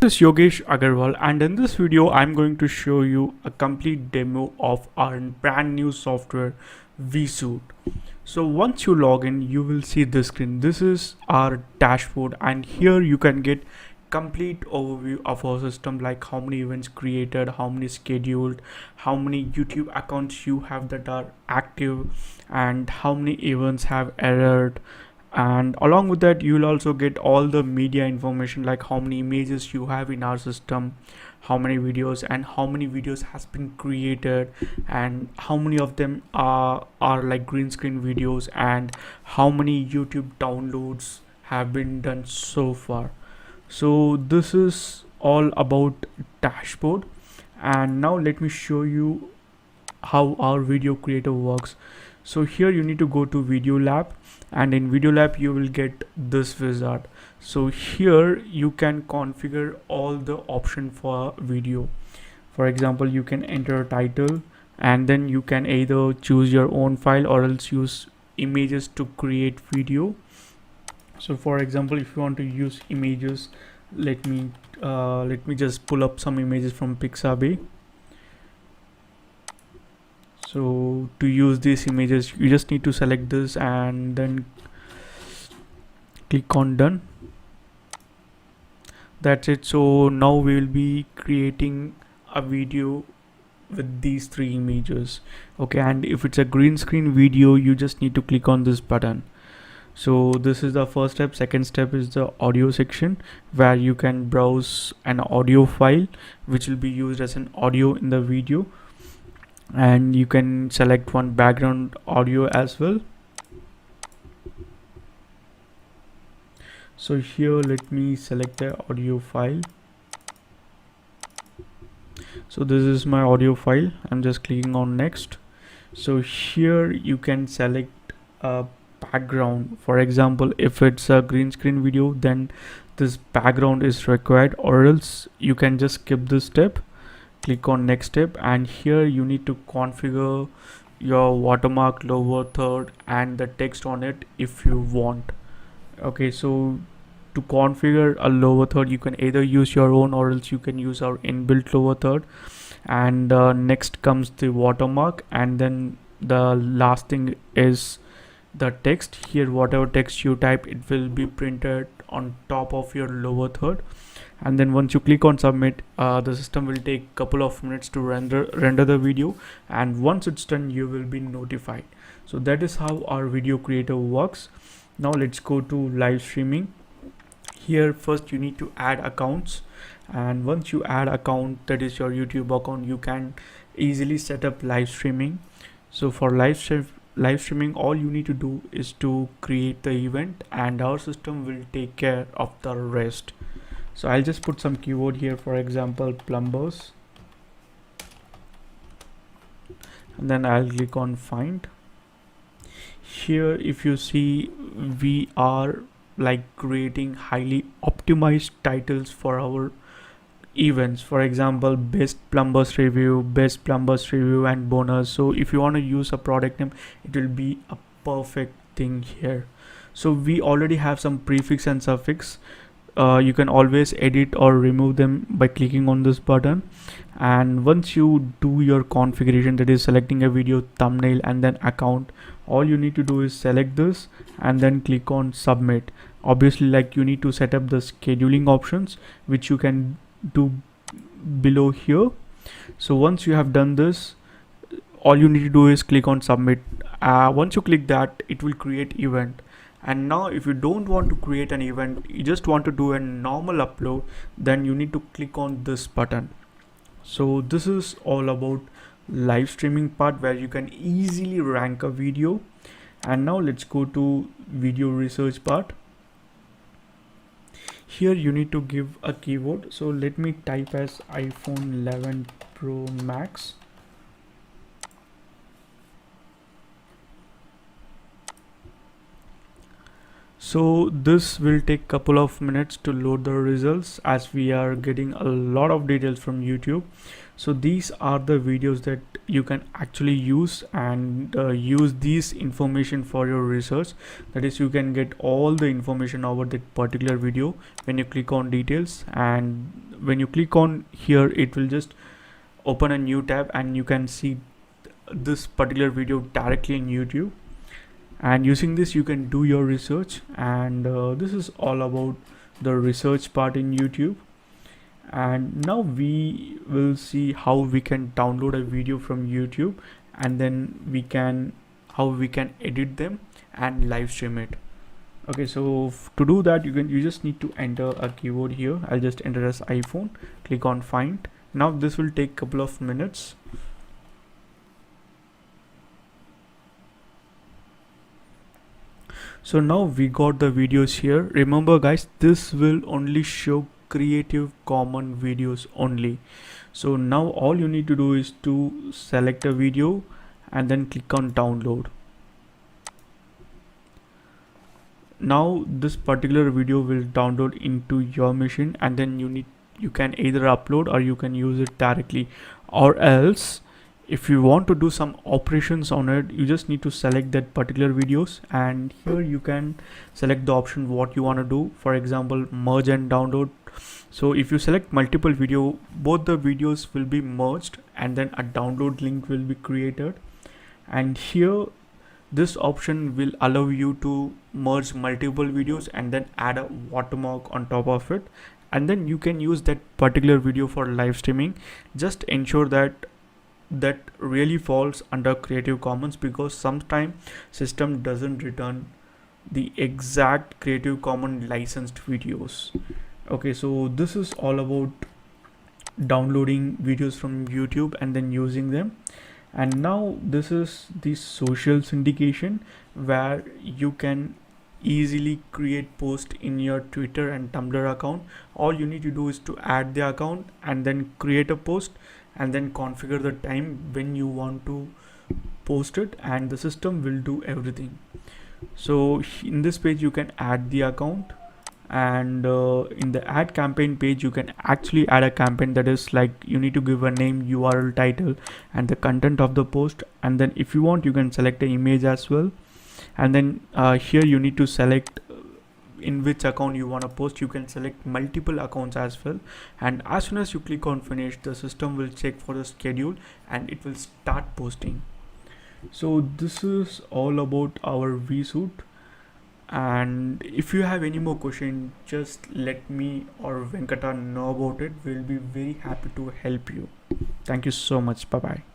This is Yogesh Agarwal, and in this video I'm going to show you a complete demo of our brand new software vSuite. So once you log in, you will see this screen. This is our dashboard, and here you can get complete overview of our system, like how many events created, how many scheduled, how many YouTube accounts you have that are active, and how many events have errored. And along with that, you will also get all the media information, like how many images you have in our system, how many videos, and how many videos has been created, and how many of them are like green screen videos, and how many YouTube downloads have been done so far. So this is all about dashboard. And now let me show you how our video creator works. So here you need to go to video lab, and in video lab you will get this wizard. So here you can configure all the option for video. For example, you can enter a title, and then you can either choose your own file or else use images to create video. So for example, if you want to use images, let me just pull up some images from Pixabay. So to use these images, you just need to select this and then click on done. That's it. So now we will be creating a video with these three images. Okay, and if it's a green screen video, you just need to click on this button. So this is the first step. Second step is the audio section, where you can browse an audio file which will be used as an audio in the video, and you can select one background audio as well. So here let me select the audio file. So this is my audio file. I'm just clicking on next. So here you can select a background. For example, if it's a green screen video, then this background is required, or else you can just skip this step. Click on next step, and here you need to configure your watermark, lower third, and the text on it if you want. Okay, so to configure a lower third, you can either use your own or else you can use our inbuilt lower third. And next comes the watermark, and then the last thing is the text. Here whatever text you type, it will be printed on top of your lower third. And then once you click on submit, the system will take a couple of minutes to render the video, and once it's done, you will be notified. So that is how our video creator works. Now let's go to live streaming. Here first you need to add accounts, and once you add account, that is your YouTube account, you can easily set up live streaming. So for live streaming, all you need to do is to create the event, and our system will take care of the rest. So I'll just put some keyword here, for example plumbers, and then I'll click on find. Here if you see, we are like creating highly optimized titles for our events. For example, best plumbers review, and bonus. So if you want to use a product name, it will be a perfect thing here. So we already have some prefix and suffix. You can always edit or remove them by clicking on this button. And once you do your configuration, that is selecting a video thumbnail and then account, all you need to do is select this and then click on submit. Obviously, like, you need to set up the scheduling options, which you can do below here. So once you have done this, all you need to do is click on submit. Once you click that, it will create event. And now if you don't want to create an event, you just want to do a normal upload, then you need to click on this button. So this is all about live streaming part, where you can easily rank a video. And now let's go to video research part. Here you need to give a keyword. So let me type as iPhone 11 Pro Max. So this will take couple of minutes to load the results as we are getting a lot of details from YouTube. So these are the videos that you can actually use and use these information for your research. That is, you can get all the information over that particular video when you click on details, and when you click on here it will just open a new tab and you can see this particular video directly in YouTube, and using this you can do your research. And this is all about the research part in YouTube. And now we will see how we can download a video from YouTube, and then how we can edit them and live stream it. Okay, so to do that you just need to enter a keyword here. I'll just enter as iPhone, click on find. Now this will take couple of minutes. So now we got the videos here. Remember guys, this will only show Creative Commons videos only. So now all you need to do is to select a video and then click on download. Now this particular video will download into your machine, and then you can either upload or you can use it directly, or else if you want to do some operations on it, you just need to select that particular videos, and here you can select the option what you want to do. For example, merge and download. So if you select multiple video, both the videos will be merged and then a download link will be created. And here this option will allow you to merge multiple videos and then add a watermark on top of it, and then you can use that particular video for live streaming. Just ensure that really falls under Creative Commons, because sometimes system doesn't return the exact Creative Commons licensed videos. Okay, so this is all about downloading videos from YouTube and then using them. And now this is the social syndication, where you can easily create post in your Twitter and Tumblr account. All you need to do is to add the account and then create a post, and then configure the time when you want to post it, and the system will do everything. So in this page you can add the account, and in the add campaign page you can actually add a campaign. That is like, you need to give a name, URL, title, and the content of the post, and then if you want you can select an image as well. And then here you need to select in which account you want to post. You can select multiple accounts as well, and as soon as you click on finish, the system will check for the schedule and it will start posting. So this is all about our vSuite, and if you have any more question, just let me or Venkata know about it. We'll be very happy to help you. Thank you so much. Bye bye.